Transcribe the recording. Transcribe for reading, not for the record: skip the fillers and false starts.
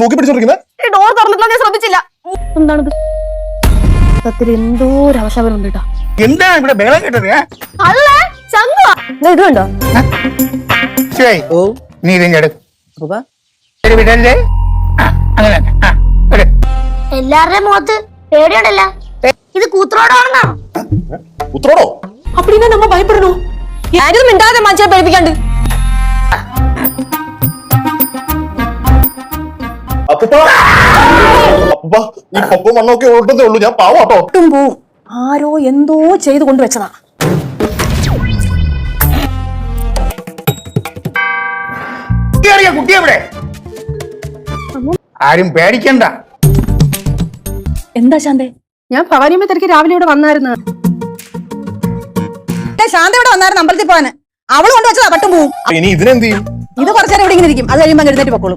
മൂക്കി പിടിച്ചോണ്ടിരിക്കുന്നത് door തുറന്നിട്ടുള്ള ഞാൻ ശ്രദ്ധിച്ചില്ല. എന്താണിത്? സത്യത്തിൽ എന്തോ ഒരു അവശകനുണ്ട് കേട്ടോ. എന്താ ഇവിടെ ബഹളം കേട്ടത്? അല്ല ചങ്കുവാ. ഇത് കണ്ടോ? ഓ നീ ഇതിന്റെ വിടല്ലേ? അങ്ങനെ എല്ലാവരുടെയും മുഖത്ത് പേടിയുണ്ടല്ല. ഇത് കൂത്രോടാണെന്നാ? ഉത്രോടോ? அப்படின்னா நம்ம பயப்படணும். யாரும் மிண்டாத மனுஷனை பேடிப்பிக்காண்டு. ഈ പപ്പ മണ്ണൊക്കെ ഉള്ളതേ ഉള്ളൂ, ഞാൻ പാവാട്ടോ. ആരോ എന്തോ ചെയ്തു കൊണ്ടുവച്ചതാ. കുട്ടി എവിടെ? ആരും പേടിക്കണ്ട. എന്താ ശാന്തേ? ഞാൻ ഭവാനിയമ്മ തിരക്ക് രാവിലെ ഇവിടെ വന്നായിരുന്നു. ശാന്ത ഇവിടെ വന്നായിരുന്നു അമ്പലത്തിൽ പോവാന്. അവള് കൊണ്ടുവച്ചതാ പട്ടും പോവും. ഇനി ഇതിനെന്ത് ചെയ്യും? ഇത് കുറച്ചേരം ഇവിടെ ഇങ്ങനെ ഇരിക്കും. അത് കഴിയുമ്പോൾ എഴുന്നേറ്റ് പൊക്കോളും.